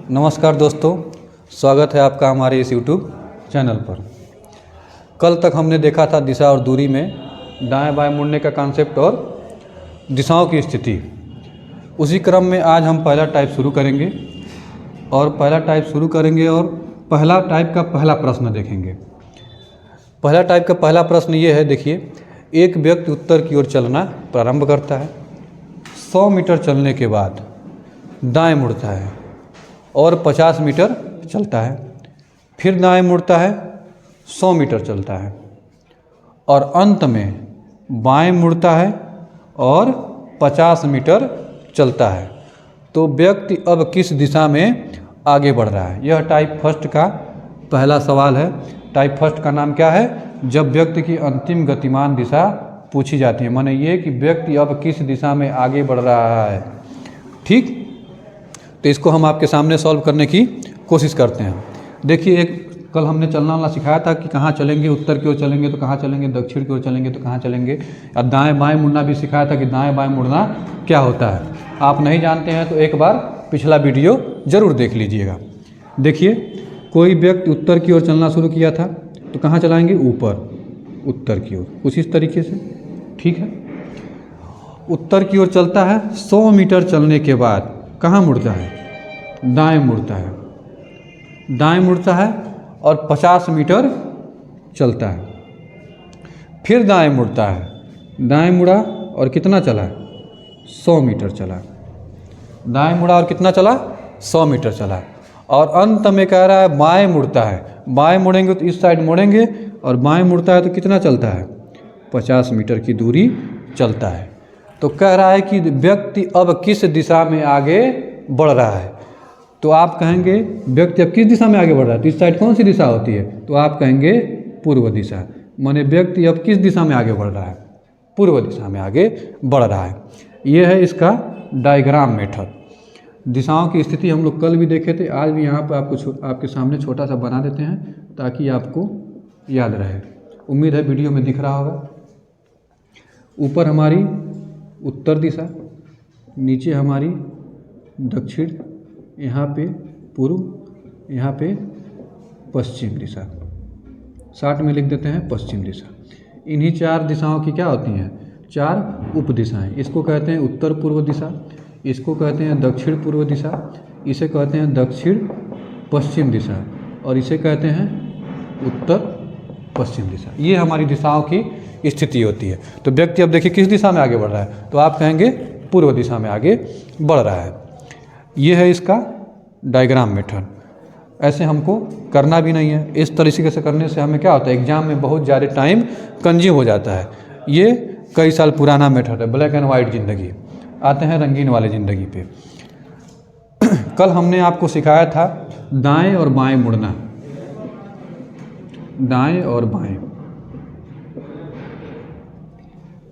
नमस्कार दोस्तों, स्वागत है आपका हमारे इस YouTube चैनल पर। कल तक हमने देखा था दिशा और दूरी में दाएं बाएं मुड़ने का कॉन्सेप्ट और दिशाओं की स्थिति। उसी क्रम में आज हम पहला टाइप शुरू करेंगे और पहला टाइप का पहला प्रश्न देखेंगे। पहला टाइप का पहला प्रश्न ये है, देखिए, एक व्यक्ति उत्तर की ओर चलना प्रारंभ करता है। 100 मीटर चलने के बाद दाएं मुड़ता है और 50 मीटर चलता है, फिर दाएं मुड़ता है, 100 मीटर चलता है और अंत में बाएं मुड़ता है और 50 मीटर चलता है। तो व्यक्ति अब किस दिशा में आगे बढ़ रहा है? यह टाइप फर्स्ट का पहला सवाल है। टाइप फर्स्ट का नाम क्या है? जब व्यक्ति की अंतिम गतिमान दिशा पूछी जाती है, माने ये कि व्यक्ति अब किस दिशा में आगे बढ़ रहा है। ठीक, तो इसको हम आपके सामने सॉल्व करने की कोशिश करते हैं। देखिए, कल हमने चलना वाला सिखाया था कि कहाँ चलेंगे, उत्तर की ओर चलेंगे तो कहाँ चलेंगे, दक्षिण की ओर चलेंगे तो कहाँ चलेंगे, और दाएं बाएं मुड़ना भी सिखाया था कि दाएं बाएं मुड़ना क्या होता है। आप नहीं जानते हैं तो एक बार पिछला वीडियो ज़रूर देख लीजिएगा। देखिए, कोई व्यक्ति उत्तर की ओर चलना शुरू किया था तो कहाँ चलाएँगे? ऊपर, उत्तर की ओर, कुछ इस तरीके से। ठीक है, उत्तर की ओर चलता है। 100 मीटर चलने के बाद कहाँ मुड़ता है? दाएं मुड़ता है। दाएं मुड़ता है और 50 मीटर चलता है, फिर दाएं मुड़ता है। दाएं मुड़ा और कितना चला? 100 मीटर चला। दाएं मुड़ा और कितना चला? 100 मीटर चला। और अंत में कह रहा है बाएं मुड़ता है। बाएं मुड़ेंगे तो इस साइड मुड़ेंगे और बाएं मुड़ता है तो कितना चलता है? 50 मीटर की दूरी चलता है। तो कह रहा है कि व्यक्ति अब किस दिशा में आगे बढ़ रहा है। तो आप कहेंगे व्यक्ति अब किस दिशा में आगे बढ़ रहा है, तो इस साइड कौन सी दिशा होती है? तो आप कहेंगे पूर्व दिशा। माने व्यक्ति अब किस दिशा में आगे बढ़ रहा है? पूर्व दिशा में आगे बढ़ रहा है। यह है इसका डायग्राम मेथड। दिशाओं की स्थिति हम लोग कल भी देखे थे, आज भी यहाँ पर आपके सामने छोटा सा बना देते हैं ताकि आपको याद रहे। उम्मीद है वीडियो में दिख रहा होगा। ऊपर हमारी उत्तर दिशा, नीचे हमारी दक्षिण, यहाँ पे पूर्व, यहाँ पे पश्चिम दिशा। शार्ट में लिख देते हैं पश्चिम दिशा। इन्हीं 4 दिशाओं की क्या होती हैं? 4 उप दिशाएँ। इसको कहते हैं उत्तर पूर्व दिशा, इसको कहते हैं दक्षिण पूर्व दिशा, इसे कहते हैं दक्षिण पश्चिम दिशा और इसे कहते हैं उत्तर पश्चिम दिशा। ये हमारी दिशाओं की स्थिति होती है। तो व्यक्ति अब देखिए किस दिशा में आगे बढ़ रहा है, तो आप कहेंगे पूर्व दिशा में आगे बढ़ रहा है। ये है इसका डायग्राम मेथड। ऐसे हमको करना भी नहीं है। इस तरीके से करने से हमें क्या होता है, एग्जाम में बहुत ज़्यादा टाइम कंज्यूम हो जाता है। ये कई साल पुराना मेथड है। ब्लैक एंड वाइट ज़िंदगी, आते हैं रंगीन वाली ज़िंदगी पे। कल हमने आपको सिखाया था दाएं और बाएं मुड़ना। दाएं और बाएं,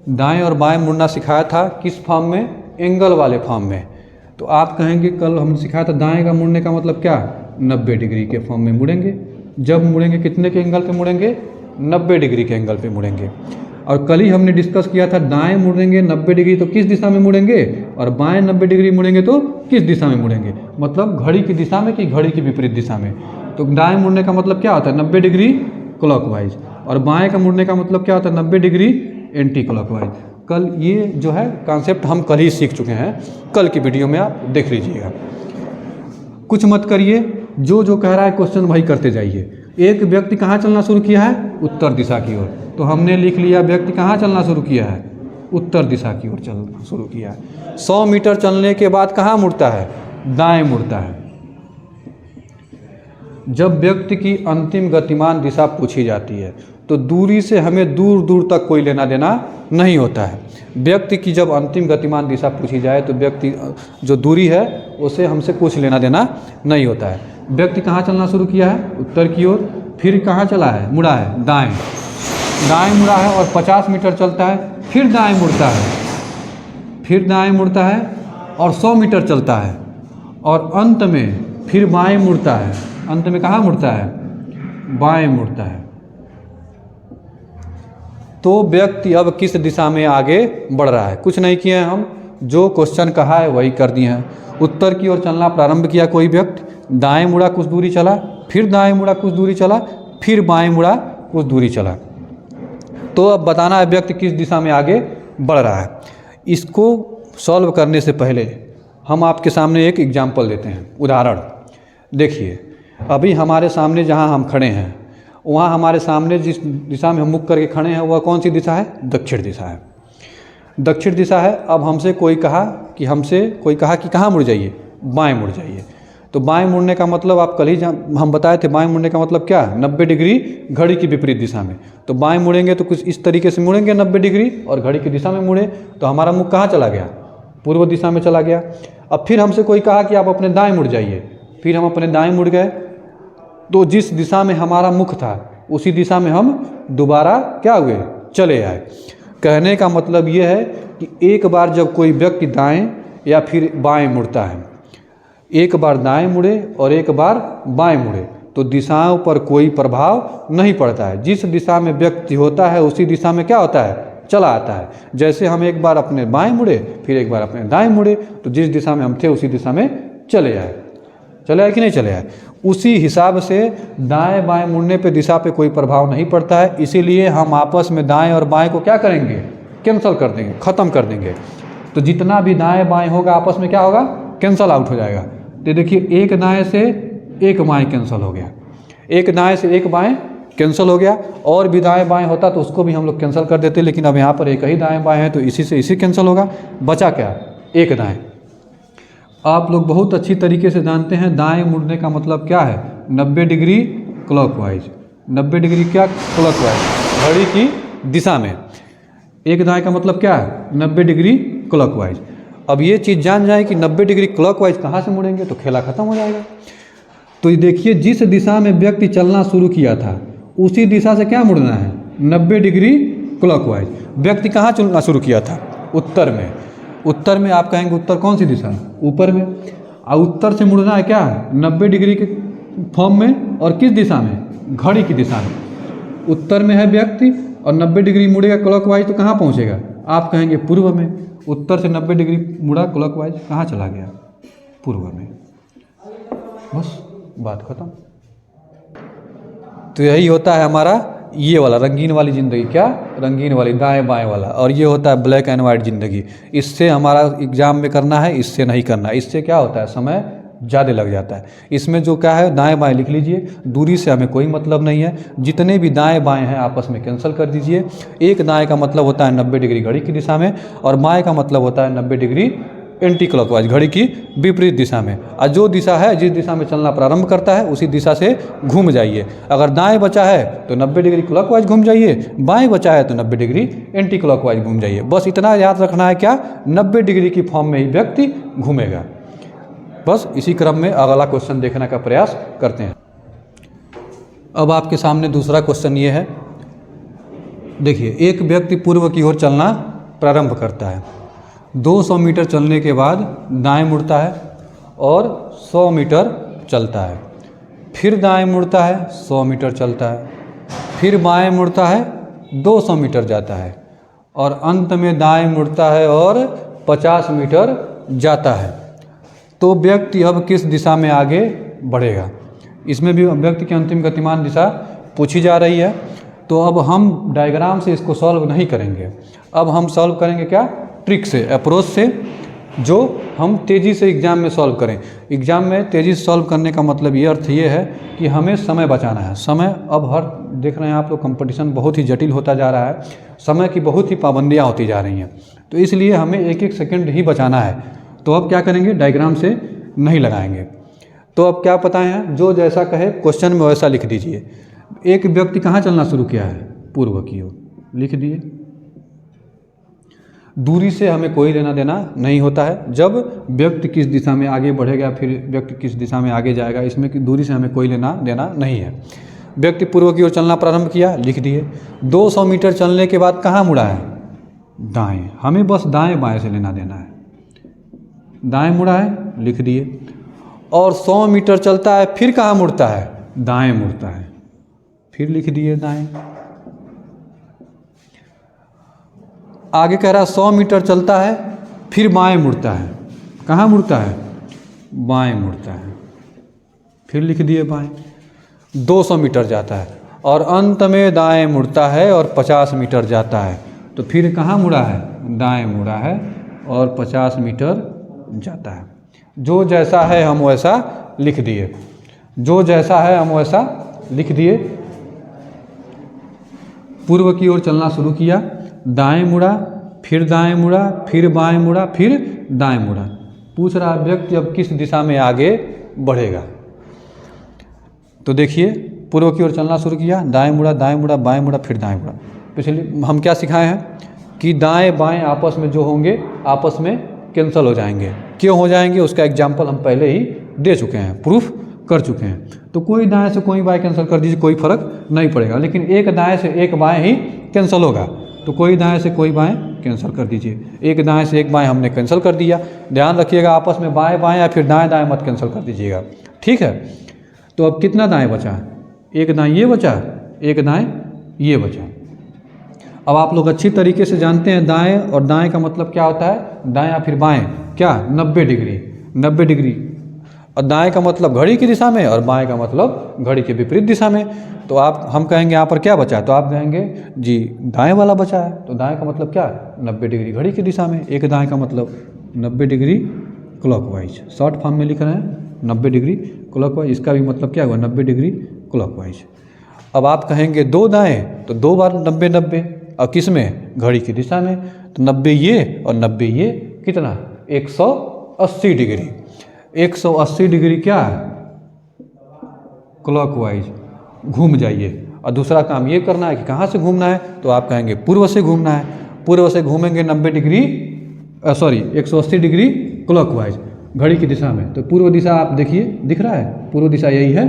दाएं और बाएं मुड़ना सिखाया था। किस फॉर्म में? एंगल वाले फॉर्म में। तो आप कहेंगे कल हमने सिखाया था दाएं का मुड़ने का मतलब क्या? 90 डिग्री के फॉर्म में मुड़ेंगे। जब मुड़ेंगे कितने के एंगल पे मुड़ेंगे? 90 डिग्री के एंगल पे मुड़ेंगे। और कल ही हमने डिस्कस किया था दाएं मुड़ेंगे 90 डिग्री तो किस दिशा में मुड़ेंगे, और बाएं 90 डिग्री मुड़ेंगे तो किस दिशा में मुड़ेंगे। मतलब घड़ी की दिशा में कि घड़ी की विपरीत दिशा में। तो दाएं मुड़ने का मतलब क्या होता है? 90 डिग्री क्लॉकवाइज। और बाएं का मुड़ने का मतलब क्या होता है? 90 डिग्री एंटी क्लॉकवाइज। कल ये जो है कॉन्सेप्ट हम कल ही सीख चुके हैं। कल की वीडियो में आप देख लीजिएगा। कुछ मत करिए, जो जो कह रहा है क्वेश्चन वही करते जाइए। एक व्यक्ति कहाँ चलना शुरू किया है? उत्तर दिशा की ओर। तो हमने लिख लिया व्यक्ति कहाँ चलना शुरू किया है? उत्तर दिशा की ओर चलना शुरू किया है। 100 मीटर चलने के बाद कहाँ मुड़ता है? दाएं मुड़ता है। जब व्यक्ति की अंतिम गतिमान दिशा पूछी जाती है तो दूरी से हमें दूर दूर तक कोई लेना देना नहीं होता है। व्यक्ति की जब अंतिम गतिमान दिशा पूछी जाए तो व्यक्ति जो दूरी है उसे हमसे कुछ लेना देना नहीं होता है। व्यक्ति कहाँ चलना शुरू किया है? उत्तर की ओर। फिर कहाँ चला है? मुड़ा है, दाएं। दाएं मुड़ा है और 50 मीटर चलता है, फिर दाएं मुड़ता है, फिर दाएं मुड़ता है और 100 मीटर चलता है और अंत में फिर बाएं मुड़ता है। अंत में कहाँ मुड़ता है? बाएं मुड़ता है। तो व्यक्ति अब किस दिशा में आगे बढ़ रहा है? कुछ नहीं किए हैं हम, जो क्वेश्चन कहा है वही कर दिए हैं। उत्तर की ओर चलना प्रारंभ किया कोई व्यक्ति, दाएं मुड़ा कुछ दूरी चला, फिर दाएं मुड़ा कुछ दूरी चला, फिर बाएं मुड़ा कुछ दूरी चला। तो अब बताना है व्यक्ति किस दिशा में आगे बढ़ रहा है। इसको सॉल्व करने से पहले हम आपके सामने एक एग्जाम्पल देते हैं, उदाहरण। देखिए अभी हमारे सामने जहाँ हम खड़े हैं वहाँ हमारे सामने जिस दिशा में हम मुख करके खड़े हैं वह कौन सी दिशा है? दक्षिण दिशा है। दक्षिण दिशा है। अब हमसे कोई कहा कि कहाँ मुड़ जाइए? बाएं मुड़ जाइए। तो बाएं मुड़ने का मतलब आप कल ही हम बताए थे, बाएं मुड़ने का मतलब क्या? 90 डिग्री घड़ी की विपरीत दिशा में। तो बाएं मुड़ेंगे तो कुछ इस तरीके से मुड़ेंगे 90 डिग्री, और घड़ी की दिशा में मुड़े तो हमारा मुख कहाँ चला गया? पूर्व दिशा में चला गया। अब फिर हमसे कोई कहा कि आप अपने दाएं मुड़ जाइए, फिर हम अपने दाएं मुड़ गए। तो जिस दिशा में हमारा मुख था उसी दिशा में हम दोबारा क्या हुए? चले आए। कहने का मतलब ये है कि एक बार जब कोई व्यक्ति दाएं या फिर बाएं मुड़ता है, एक बार दाएं मुड़े और एक बार बाएं मुड़े, तो दिशाओं पर कोई प्रभाव नहीं पड़ता है। जिस दिशा में व्यक्ति होता है उसी दिशा में क्या होता है? चला आता है। जैसे हम एक बार अपने बाएं मुड़े फिर एक बार अपने दाएं मुड़े, तो जिस दिशा में हम थे उसी दिशा में चले आए। चले आए कि नहीं चले आए? उसी हिसाब से दाएं बाएं मुड़ने पे दिशा पे कोई प्रभाव नहीं पड़ता है। इसीलिए हम आपस में दाएं और बाएं को क्या करेंगे? कैंसिल कर देंगे, ख़त्म कर देंगे। तो जितना भी दाएं बाएं होगा आपस में क्या होगा? कैंसिल आउट हो जाएगा। तो देखिए एक दाएं से एक बाएं कैंसिल हो गया, एक दाएं से एक बाएं कैंसिल हो गया। और भी दाएं बाएं होता तो उसको भी हम लोग कैंसिल कर देते, लेकिन अब यहाँ पर एक ही दाएं बाएं है तो इसी से इसी कैंसिल होगा। बचा क्या? एक दाएं। आप लोग बहुत अच्छी तरीके से जानते हैं दाएं मुड़ने का मतलब क्या है? 90 डिग्री क्लॉकवाइज। 90 डिग्री क्या? क्लॉकवाइज, घड़ी की दिशा में। एक दाएं का मतलब क्या है? 90 डिग्री क्लॉकवाइज। अब ये चीज़ जान जाए कि 90 डिग्री क्लॉकवाइज कहाँ से मुड़ेंगे तो खेला खत्म हो जाएगा। तो ये देखिए जिस दिशा में व्यक्ति चलना शुरू किया था उसी दिशा से क्या मुड़ना है? 90 डिग्री क्लॉकवाइज। व्यक्ति कहाँ चलना शुरू किया था? उत्तर में। उत्तर में आप कहेंगे उत्तर कौन सी दिशा? ऊपर में। और उत्तर से मुड़ना है क्या? 90 डिग्री के फॉर्म में। और किस दिशा में? घड़ी की दिशा में। उत्तर में है व्यक्ति और 90 डिग्री मुड़ेगा क्लॉकवाइज तो कहाँ पहुँचेगा? आप कहेंगे पूर्व में। उत्तर से 90 डिग्री मुड़ा क्लॉकवाइज, कहाँ चला गया? पूर्व में। बस बात खत्म। तो यही होता है हमारा ये वाला रंगीन वाली ज़िंदगी। क्या? रंगीन वाली, दाएं बाएं वाला। और ये होता है ब्लैक एंड वाइट ज़िंदगी। इससे हमारा एग्जाम में करना है, इससे नहीं करना। इससे क्या होता है? समय ज़्यादा लग जाता है। इसमें जो क्या है दाएं बाएं लिख लीजिए, दूरी से हमें कोई मतलब नहीं है। जितने भी दाएं बाएं हैं आपस में कैंसिल कर दीजिए। एक दाएं का मतलब होता है 90 डिग्री घड़ी की दिशा में, और बाएं का मतलब होता है 90 डिग्री एंटी क्लॉकवाइज, घड़ी की विपरीत दिशा में। और जो दिशा है जिस दिशा में चलना प्रारंभ करता है उसी दिशा से घूम जाइए। अगर दाएं बचा है तो 90 डिग्री क्लॉकवाइज घूम जाइए, बाएं बचा है तो 90 डिग्री एंटी क्लॉकवाइज घूम जाइए। बस इतना याद रखना है क्या? 90 डिग्री की फॉर्म में ही व्यक्ति घूमेगा। बस इसी क्रम में अगला क्वेश्चन देखने का प्रयास करते हैं। अब आपके सामने दूसरा क्वेश्चन ये है। देखिए एक व्यक्ति पूर्व की ओर चलना प्रारंभ करता है। 200 मीटर चलने के बाद दाएं मुड़ता है और 100 मीटर चलता है। फिर दाएं मुड़ता है, 100 मीटर चलता है। फिर बाएं मुड़ता है, 200 मीटर जाता है। और अंत में दाएं मुड़ता है और 50 मीटर जाता है। तो व्यक्ति अब किस दिशा में आगे बढ़ेगा? इसमें भी व्यक्ति की अंतिम गतिमान दिशा पूछी जा रही है। तो अब हम डायग्राम से इसको सॉल्व नहीं करेंगे। अब हम सॉल्व करेंगे क्या? ट्रिक से, अप्रोच से, जो हम तेज़ी से एग्ज़ाम में सॉल्व करें। एग्ज़ाम में तेज़ी से सॉल्व करने का मतलब ये अर्थ ये है कि हमें समय बचाना है। समय अब हर देख रहे हैं आप लोग कंपटीशन बहुत ही जटिल होता जा रहा है। समय की बहुत ही पाबंदियाँ होती जा रही हैं। तो इसलिए हमें एक एक सेकंड ही बचाना है। तो अब क्या करेंगे? डायग्राम से नहीं लगाएंगे। तो अब क्या पता है? जो जैसा कहे क्वेश्चन में वैसा लिख दीजिए। एक व्यक्ति कहाँ चलना शुरू किया है? पूर्व की ओर, लिख दिए। दूरी से हमें कोई लेना देना नहीं होता है। जब व्यक्ति किस दिशा में आगे बढ़ेगा फिर व्यक्ति किस दिशा में आगे जाएगा, इसमें की दूरी से हमें कोई लेना देना नहीं है। व्यक्ति पूर्व की ओर चलना प्रारंभ किया, लिख दिए। 200 मीटर चलने के बाद कहाँ मुड़ा है? दाएं। हमें बस दाएं बाएं से लेना देना है। दाएं मुड़ा है, लिख दिए। और 100 मीटर चलता है, फिर कहाँ मुड़ता है? दाएं मुड़ता है, फिर लिख दिए दाएं। आगे कह रहा है 100 मीटर चलता है, फिर बाएं मुड़ता है। कहाँ मुड़ता है? बाएं मुड़ता है। फिर लिख दिए बाएं, 200 मीटर जाता है और अंत में दाएं मुड़ता है और 50 मीटर जाता है। तो फिर कहाँ मुड़ा है? दाएं मुड़ा है और 50 मीटर जाता है। जो जैसा है हम वैसा लिख दिए, जो जैसा है हम वैसा लिख दिए। पूर्व की ओर चलना शुरू किया, दाएं मुड़ा, फिर दाएं मुड़ा, फिर बाएं मुड़ा, फिर दाएं मुड़ा। पूछ रहा व्यक्ति अब किस दिशा में आगे बढ़ेगा। तो देखिए, पूर्व की ओर चलना शुरू किया, दाएं मुड़ा, बाएं मुड़ा, फिर दाएं मुड़ा। पिछले हम क्या सिखाए हैं कि दाएं बाएं आपस में जो होंगे आपस में कैंसिल हो जाएंगे। क्यों हो जाएंगे उसका एग्जाम्पल हम पहले ही दे चुके हैं, प्रूफ कर चुके हैं। तो कोई दाएं से कोई बाएं कैंसिल कर दीजिए, कोई फर्क नहीं पड़ेगा, लेकिन एक दाएं से एक बाएं ही कैंसिल होगा। तो कोई दाएं से कोई बाएं कैंसिल कर दीजिए, एक दाएं से एक बाएं हमने कैंसिल कर दिया। ध्यान रखिएगा आपस में बाएं बाएं या फिर दाएं दाएं मत कैंसिल कर दीजिएगा, ठीक है। तो अब कितना दाएं बचा? एक दाएं ये बचा, एक दाएं ये बचा। अब आप लोग अच्छी तरीके से जानते हैं दाएं और दाएं का मतलब क्या होता है। दाएं या फिर बाएं क्या? 90 डिग्री, 90 डिग्री। और दाएं का मतलब घड़ी की दिशा में और बाएं का मतलब घड़ी के विपरीत दिशा में। तो आप हम कहेंगे यहाँ पर क्या बचा है, तो आप कहेंगे जी दाएं वाला बचा है। तो दाएं का मतलब क्या? 90 डिग्री घड़ी की दिशा में। एक दाएं का मतलब 90 डिग्री क्लॉकवाइज, शॉर्ट फॉर्म में लिख रहे हैं 90 डिग्री क्लॉकवाइज। इसका भी मतलब क्या हुआ? 90 डिग्री क्लॉकवाइज। अब आप कहेंगे दो दाएं, तो 2 बार 90 90, और किस में? घड़ी की दिशा में। तो 90 ये और 90 ये, कितना? 180 डिग्री। 180 डिग्री क्या? क्लॉकवाइज घूम जाइए। और दूसरा काम ये करना है कि कहाँ से घूमना है, तो आप कहेंगे पूर्व से घूमना है। पूर्व से घूमेंगे 90 डिग्री 180 डिग्री क्लॉकवाइज घड़ी की दिशा में। तो पूर्व दिशा आप देखिए, दिख रहा है, पूर्व दिशा यही है,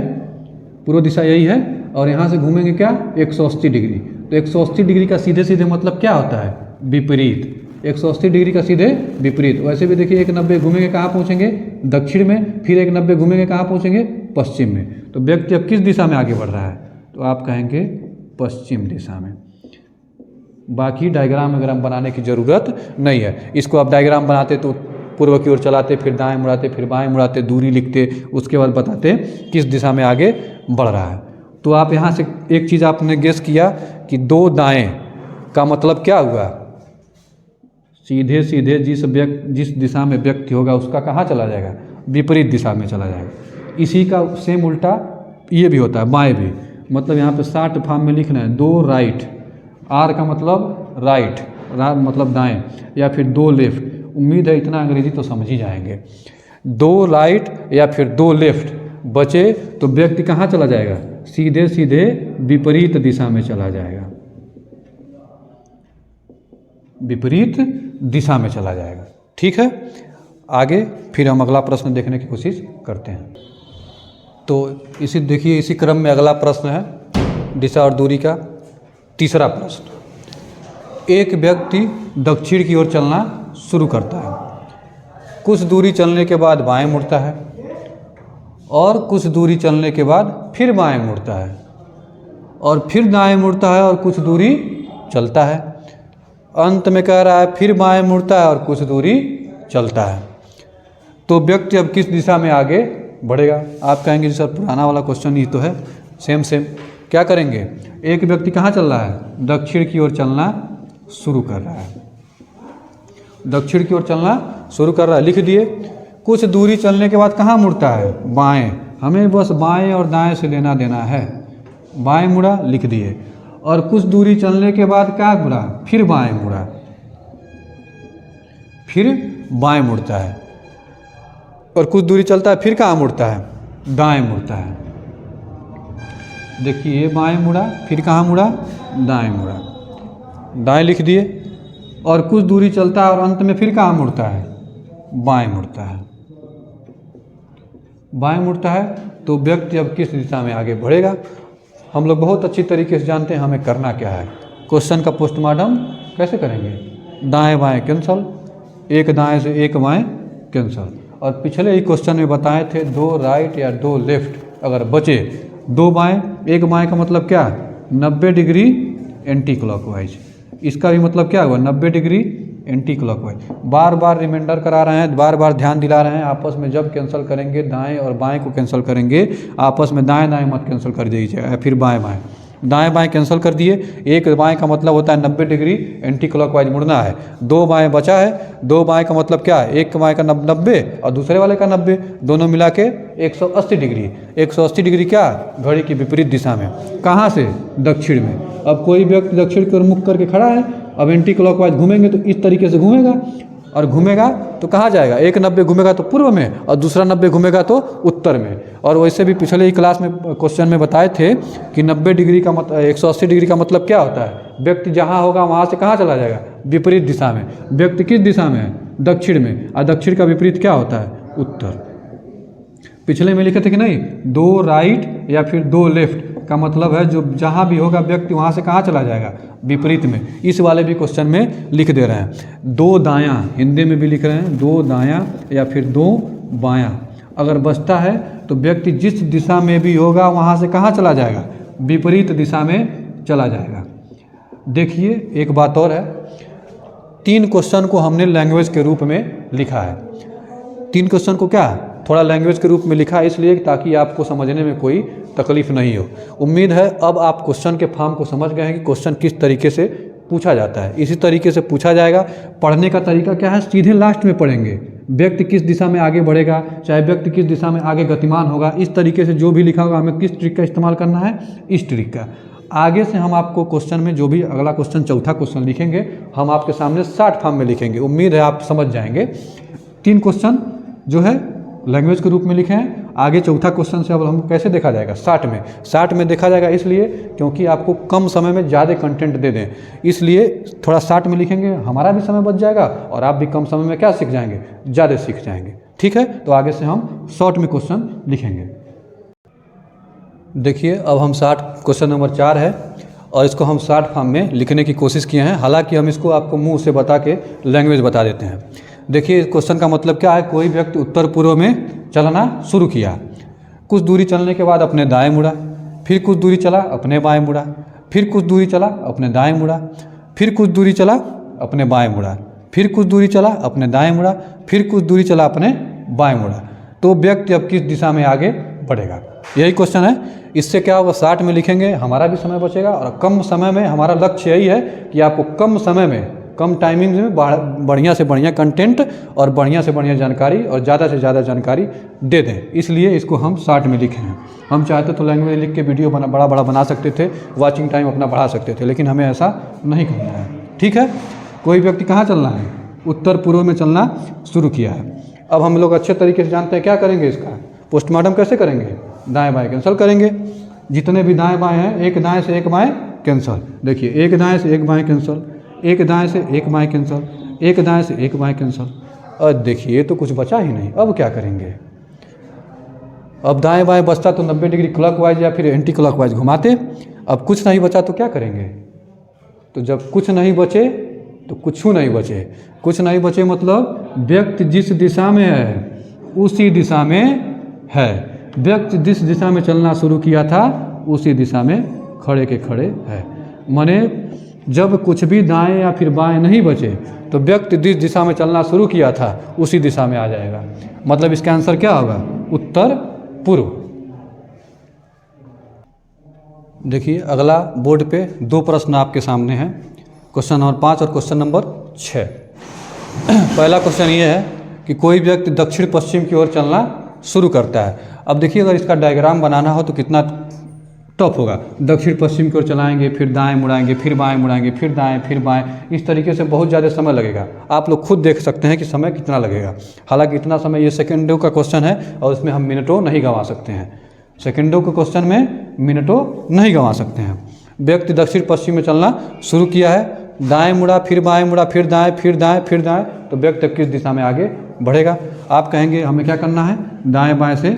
पूर्व दिशा यही है। और यहाँ से घूमेंगे क्या? 180 डिग्री। तो 180 डिग्री का सीधे सीधे मतलब क्या होता है? विपरीत। 180 डिग्री का सीधे विपरीत। वैसे भी देखिए, 190 घूमेंगे कहाँ पहुँचेंगे? दक्षिण में। फिर 190 घूमेंगे कहाँ पहुँचेंगे? पश्चिम में। तो व्यक्ति अब किस दिशा में आगे बढ़ रहा है? तो आप कहेंगे पश्चिम दिशा में। बाकी डायग्राम वगैरह बनाने की ज़रूरत नहीं है। इसको आप डायग्राम बनाते तो पूर्व की ओर चलाते, फिर दाएं मुड़ाते, फिर बाएं मुड़ाते, दूरी लिखते, उसके बाद बताते किस दिशा में आगे बढ़ रहा है। तो आप यहाँ से एक चीज़ आपने गेस किया कि 2 दाएं का मतलब क्या हुआ? सीधे सीधे जिस दिशा में व्यक्ति होगा उसका कहाँ चला जाएगा? विपरीत दिशा में चला जाएगा। इसी का सेम उल्टा ये भी होता है, बाएं भी। मतलब यहाँ पे शॉर्ट फॉर्म में लिखना है 2 राइट, आर का मतलब राइट, मतलब दाएं, या फिर 2 लेफ्ट। उम्मीद है इतना अंग्रेजी तो समझ ही जाएंगे। 2 राइट या फिर 2 लेफ्ट बचे तो व्यक्ति कहाँ चला जाएगा? सीधे सीधे विपरीत दिशा में चला जाएगा, विपरीत दिशा में चला जाएगा, ठीक है। आगे फिर हम अगला प्रश्न देखने की कोशिश करते हैं। तो इसी देखिए, इसी क्रम में अगला प्रश्न है दिशा और दूरी का तीसरा प्रश्न। एक व्यक्ति दक्षिण की ओर चलना शुरू करता है। कुछ दूरी चलने के बाद बाएं मुड़ता है और कुछ दूरी चलने के बाद फिर बाएं मुड़ता है और फिर दाएं मुड़ता है और कुछ दूरी चलता है। अंत में कह रहा है फिर बाएं मुड़ता है और कुछ दूरी चलता है। तो व्यक्ति अब किस दिशा में आगे बढ़ेगा? आप कहेंगे सर पुराना वाला क्वेश्चन ही तो है, सेम सेम। क्या करेंगे? एक व्यक्ति कहाँ चल रहा है? दक्षिण की ओर चलना शुरू कर रहा है, दक्षिण की ओर चलना शुरू कर रहा है, लिख दिए। कुछ दूरी चलने के बाद कहाँ मुड़ता है? बाएं। हमें बस बाएं और दाएं से लेना देना है। बाएं मुड़ा, लिख दिए। और कुछ दूरी चलने के बाद क्या मुड़ा? फिर बाएं मुड़ा, फिर बाएं मुड़ता है। और कुछ दूरी चलता है, फिर कहाँ मुड़ता है? दाएं मुड़ता है। देखिए, ये बाएं मुड़ा, फिर कहाँ मुड़ा? दाएं मुड़ा, दाएं लिख दिए। और कुछ दूरी चलता है और अंत में फिर कहाँ मुड़ता है? बाएं मुड़ता है, बाएं मुड़ता है। तो व्यक्ति अब किस दिशा में आगे बढ़ेगा? हम लोग बहुत अच्छी तरीके से जानते हैं हमें करना क्या है। क्वेश्चन का पोस्टमार्टम कैसे करेंगे? दाएं बाएं कैंसल, एक दाएं से एक बाएं कैंसल। और पिछले ही क्वेश्चन में बताए थे 2 राइट या 2 लेफ्ट अगर बचे, 2 बाएं, एक बाएं का मतलब क्या? 90 डिग्री एंटी क्लॉकवाइज। इसका भी मतलब क्या हुआ? 90 डिग्री एंटी क्लॉकवाइज। बार बार रिमाइंडर करा रहे हैं, बार बार ध्यान दिला रहे हैं, आपस में जब कैंसिल करेंगे दाएं और बाएं को कैंसिल करेंगे, आपस में दाएं दाएं मत कैंसिल कर दीजिए, फिर बाएं बाएं, दाएं बाएं कैंसिल कर दिए। एक बाएं का मतलब होता है 90 डिग्री एंटी क्लॉकवाइज मुड़ना है, दो बाएं बचा है, दो बाएं का मतलब क्या है, एक बाएं का 90 और दूसरे वाले का 90, दोनों मिला के 180 डिग्री। 180 डिग्री क्या, घड़ी की विपरीत दिशा में। कहाँ से, दक्षिण में। अब कोई व्यक्ति दक्षिण की ओर मुख करके खड़ा है, अब एंटी क्लॉकवाइज घूमेंगे तो इस तरीके से घूमेगा, और घूमेगा तो कहाँ जाएगा, एक 90 घूमेगा तो पूर्व में और दूसरा 90 घूमेगा तो उत्तर में। और वैसे भी पिछले ही क्लास में क्वेश्चन में बताए थे कि 90 डिग्री का मतलब 180 डिग्री का मतलब क्या होता है, व्यक्ति जहाँ होगा वहाँ से कहाँ चला जाएगा, विपरीत दिशा में। व्यक्ति किस दिशा में है, दक्षिण में, और दक्षिण का विपरीत क्या होता है, उत्तर। पिछले में लिखे थे कि नहीं, दो राइट या फिर दो लेफ्ट का मतलब है जो जहाँ भी होगा व्यक्ति वहाँ से कहाँ चला जाएगा, विपरीत में। इस वाले भी क्वेश्चन में लिख दे रहे हैं। दो दायां, हिंदी में भी लिख रहे हैं, दो दायां या फिर दो बायां अगर बचता है तो व्यक्ति जिस दिशा में भी होगा वहाँ से कहाँ चला जाएगा, विपरीत दिशा में चला जाएगा। देखिए एक बात और है, 3 क्वेश्चन को हमने लैंग्वेज के रूप में लिखा है। 3 क्वेश्चन को क्या थोड़ा लैंग्वेज के रूप में लिखा है, इसलिए ताकि आपको समझने में कोई तकलीफ नहीं हो। उम्मीद है अब आप क्वेश्चन के फॉर्म को समझ गए हैं कि क्वेश्चन किस तरीके से पूछा जाता है। इसी तरीके से पूछा जाएगा। पढ़ने का तरीका क्या है, सीधे लास्ट में पढ़ेंगे, व्यक्ति किस दिशा में आगे बढ़ेगा, चाहे व्यक्ति किस दिशा में आगे गतिमान होगा, इस तरीके से जो भी लिखा होगा हमें किस ट्रिक का इस्तेमाल करना है, इस ट्रिक का। आगे से हम आपको क्वेश्चन में जो भी अगला क्वेश्चन, चौथा क्वेश्चन लिखेंगे, हम आपके सामने शॉर्ट फॉर्म में लिखेंगे। उम्मीद है आप समझ जाएंगे। 3 क्वेश्चन जो है लैंग्वेज के रूप में लिखे हैं। आगे चौथा क्वेश्चन से अब हम कैसे देखा जाएगा, शॉर्ट में। शॉर्ट में देखा जाएगा इसलिए क्योंकि आपको कम समय में ज़्यादा कंटेंट दे दें, इसलिए थोड़ा शॉर्ट में लिखेंगे, हमारा भी समय बच जाएगा और आप भी कम समय में क्या सीख जाएंगे, ज़्यादा सीख जाएंगे। ठीक है, तो आगे से हम शॉर्ट में क्वेश्चन लिखेंगे। देखिए अब हम शॉर्ट क्वेश्चन नंबर 4 है और इसको हम शॉर्ट फॉर्म में लिखने की कोशिश किए हैं। हालांकि हम इसको आपको मुंह से बता के लैंग्वेज बता देते हैं। देखिए इस क्वेश्चन का मतलब क्या है, कोई व्यक्ति उत्तर पूर्व में चलना शुरू किया, कुछ दूरी चलने के बाद अपने दाएं मुड़ा, फिर कुछ दूरी चला अपने बाएं मुड़ा, फिर कुछ दूरी चला अपने दाएं मुड़ा, फिर कुछ दूरी चला अपने बाएं मुड़ा, फिर कुछ दूरी चला अपने दाएं मुड़ा, फिर कुछ दूरी चला अपने बाएं मुड़ा। तो व्यक्ति अब किस दिशा में आगे बढ़ेगा, यही क्वेश्चन है। इससे क्या होगा, शॉर्ट में लिखेंगे, हमारा भी समय बचेगा और कम समय में, हमारा लक्ष्य यही है कि आपको कम समय में, कम टाइमिंग में बढ़िया से बढ़िया कंटेंट और बढ़िया से बढ़िया जानकारी और ज़्यादा से ज़्यादा जानकारी दे दें, इसलिए इसको हम शॉर्ट में लिखे हैं। हम चाहते तो लैंग्वेज लिख के वीडियो बड़ा बड़ा बना सकते थे, वॉचिंग टाइम अपना बढ़ा सकते थे, लेकिन हमें ऐसा नहीं करना है। ठीक है, कोई व्यक्ति कहाँ चलना है, उत्तर पूर्व में चलना शुरू किया है। अब हम लोग अच्छे तरीके से जानते हैं क्या करेंगे, इसका पोस्टमार्टम कैसे करेंगे, दाएँ बाएँ कैंसिल करेंगे। जितने भी दाएँ बाएँ हैं, एक दाएँ से एक बाएँ कैंसिल। देखिए एक दाएँ से एक बाएँ कैंसिल, एक दाएं से एक बाएं कैंसिल, एक दाएं से एक बाएं कैंसिल। और देखिए ये तो कुछ बचा ही नहीं। अब क्या करेंगे, अब दाएं बाएं बचता तो 90 डिग्री क्लॉकवाइज या फिर एंटी क्लॉकवाइज घुमाते। अब कुछ नहीं बचा तो क्या करेंगे, तो जब कुछ नहीं बचे तो कुछ नहीं बचे। कुछ नहीं बचे मतलब व्यक्ति जिस दिशा में है उसी दिशा में है। व्यक्ति जिस दिशा में चलना शुरू किया था उसी दिशा में खड़े के खड़े है। माने जब कुछ भी दाएं या फिर बाएं नहीं बचे तो व्यक्ति जिस दिशा में चलना शुरू किया था उसी दिशा में आ जाएगा। मतलब इसका आंसर क्या होगा, उत्तर पूर्व। देखिए अगला बोर्ड पे 2 प्रश्न आपके सामने हैं, क्वेश्चन नंबर 5 और क्वेश्चन नंबर 6। पहला क्वेश्चन ये है कि कोई व्यक्ति दक्षिण पश्चिम की ओर चलना शुरू करता है। अब देखिए अगर इसका डायग्राम बनाना हो तो कितना टफ होगा। दक्षिण पश्चिम की ओर चलाएंगे, फिर दाएं मुड़ाएंगे, फिर बाएं मुड़ाएंगे, फिर दाएं, फिर बाएं, इस तरीके से बहुत ज़्यादा समय लगेगा। आप लोग खुद देख सकते हैं कि समय कितना लगेगा। हालांकि इतना समय, ये सेकंडों का क्वेश्चन है और इसमें हम मिनटों नहीं गंवा सकते हैं। सेकंडों के क्वेश्चन में मिनटों नहीं गंवा सकते हैं। व्यक्ति दक्षिण पश्चिम में चलना शुरू किया है, दाएँ मुड़ा, फिर बाएँ मुड़ा, फिर दाएँ, फिर दाएँ, फिर दाएँ, तो व्यक्ति किस दिशा में आगे बढ़ेगा। आप कहेंगे हमें क्या करना है, दाएँ बाएँ से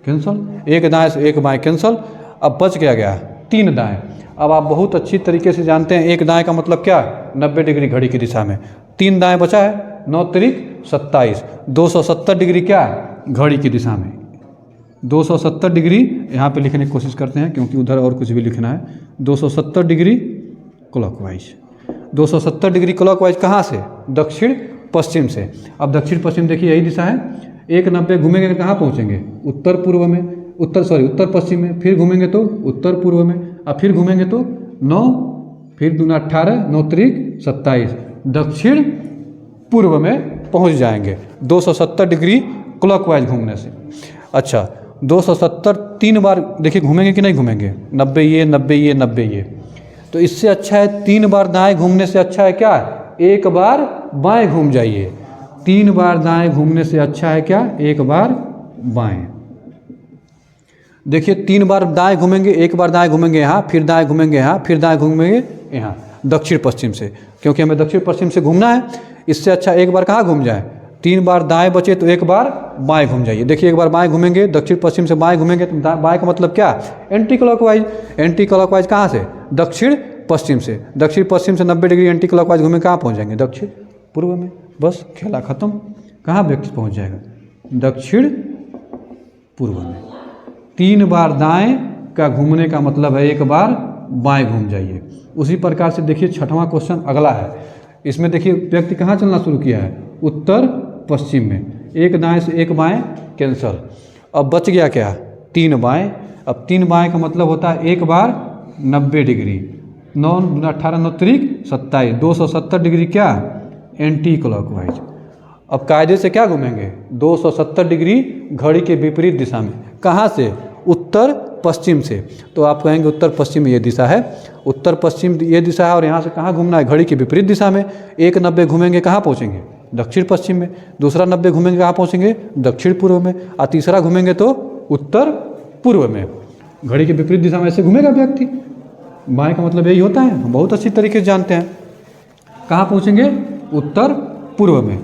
कैंसल, एक दाएँ से एक बाएँ कैंसल। अब बच गया 3 दाएं। अब आप बहुत अच्छी तरीके से जानते हैं एक दाएं का मतलब क्या, 90 डिग्री घड़ी की दिशा में। 3 दाएं बचा है, 9 त्रिक 27, 270 डिग्री क्या घड़ी की दिशा में। 270 डिग्री यहाँ पे लिखने की कोशिश करते हैं क्योंकि उधर और कुछ भी लिखना है। 270 डिग्री क्लॉकवाइज। 270 डिग्री क्लॉकवाइज कहाँ से? दक्षिण पश्चिम से। अब दक्षिण पश्चिम देखिए यही दिशा है, 190 घूमेंगे तो कहाँ पहुँचेंगे? उत्तर पूर्व में, उत्तर पश्चिम में, फिर घूमेंगे तो उत्तर पूर्व में, अब फिर घूमेंगे तो 9, फिर 2 18, 9 त्रिक 27, दक्षिण पूर्व में पहुंच जाएंगे 270 डिग्री क्लॉकवाइज घूमने से। अच्छा 270 3 बार देखिए घूमेंगे कि नहीं घूमेंगे? 90 ये 90 ये 90 ये, तो इससे अच्छा है 3 बार दाएं घूमने से अच्छा है क्या? 1 बार बाएं घूम जाइए। 3 बार दाएं घूमने से अच्छा है क्या? 1 बार बाएं। देखिए 3 बार दाएं घूमेंगे, 1 बार दाएं घूमेंगे यहाँ, फिर दाएं घूमेंगे यहाँ, फिर दाएं घूमेंगे यहाँ, दक्षिण पश्चिम से, क्योंकि हमें दक्षिण पश्चिम से घूमना है। इससे अच्छा 1 बार कहाँ घूम जाए? 3 बार दाएं बचे तो 1 बार बाएं घूम जाइए। देखिए 1 बार बाएं घूमेंगे, दक्षिण पश्चिम से बाएं घूमेंगे तो बाएं का मतलब क्या? Anti clockwise. एंटी क्लॉकवाइज कहाँ से? दक्षिण पश्चिम से। दक्षिण पश्चिम से 90 डिग्री एंटी क्लॉकवाइज घूमें कहाँ पहुँच जाएंगे? दक्षिण पूर्व में। बस खेला खत्म। कहाँ व्यक्ति पहुँच जाएगा? दक्षिण पूर्व में। 3 बार दाएं का घूमने का मतलब है 1 बार बाएं घूम जाइए। उसी प्रकार से देखिए 6वां क्वेश्चन अगला है। इसमें देखिए व्यक्ति कहाँ चलना शुरू किया है? उत्तर पश्चिम में। 1 दाएं से 1 बाएं कैंसल। अब बच गया क्या? 3 बाएं। अब 3 बाएं का मतलब होता है 1 बार 90 डिग्री, 9 18 9 त्रिक 27, 270 डिग्री क्या? Anti clockwise. अब कायदे से क्या घूमेंगे? 270 डिग्री घड़ी के विपरीत दिशा में। कहाँ से? उत्तर पश्चिम से। तो आप कहेंगे उत्तर पश्चिम ये दिशा है, उत्तर पश्चिम ये दिशा है, और यहाँ से कहाँ घूमना है? घड़ी के विपरीत दिशा में। 1 90 घूमेंगे कहाँ पहुँचेंगे? दक्षिण पश्चिम में। दूसरा 90 घूमेंगे कहाँ पहुँचेंगे? दक्षिण पूर्व में। और तीसरा घूमेंगे तो उत्तर पूर्व में। घड़ी के विपरीत दिशा में ऐसे घूमेगा व्यक्ति। बाएं का मतलब यही होता है, हम बहुत अच्छी तरीके से जानते हैं। कहाँ पहुँचेंगे? उत्तर पूर्व में।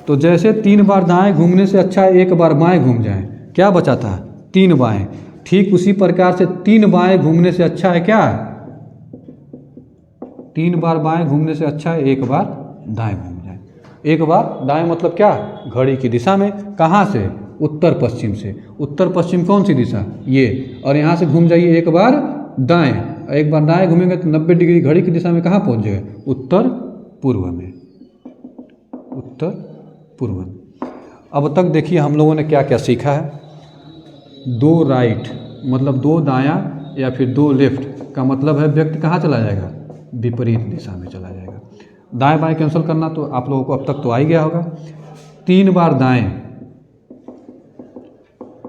तो जैसे 3 बार दाएं घूमने से अच्छा है 1 बार बाएं घूम जाए, क्या बचा था? 3 बाएं। ठीक उसी प्रकार से 3 बाएं घूमने से अच्छा है क्या? 3 बार बाएं घूमने से अच्छा है 1 बार दाएं घूम जाए। 1 बार दाएं मतलब क्या? घड़ी की दिशा में। कहाँ से? उत्तर पश्चिम से। उत्तर पश्चिम कौन सी दिशा? ये। और यहाँ से घूम जाइए 1 बार दाएं। 1 बार दाएं घूमेंगे तो 90 डिग्री घड़ी की दिशा में कहाँ पहुँच जाएगा? उत्तर पूर्व में। उत्तर पूर्व। अब तक देखिए हम लोगों ने क्या क्या सीखा है। 2 राइट मतलब 2 दायां या फिर 2 लेफ्ट का मतलब है व्यक्ति कहाँ चला जाएगा? विपरीत दिशा में चला जाएगा। दाएं बाएं कैंसिल करना तो आप लोगों को अब तक तो आ ही गया होगा। 3 बार दाएं,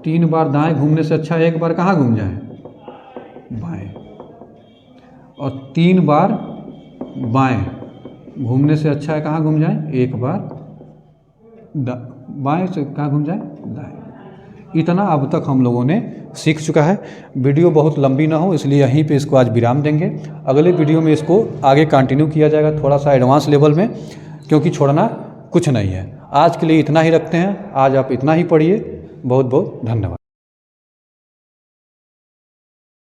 3 बार दाएं घूमने से अच्छा 1 बार कहाँ घूम जाए? बाएं। और 3 बार बाएं घूमने से अच्छा है कहाँ घूम जाए? 1 बार बाएं से कहाँ घूम जाए? दाएं। इतना अब तक हम लोगों ने सीख चुका है। वीडियो बहुत लंबी ना हो इसलिए यहीं पे इसको आज विराम देंगे। अगले वीडियो में इसको आगे कंटिन्यू किया जाएगा थोड़ा सा एडवांस लेवल में, क्योंकि छोड़ना कुछ नहीं है। आज के लिए इतना ही रखते हैं। आज आप इतना ही पढ़िए। बहुत बहुत धन्यवाद।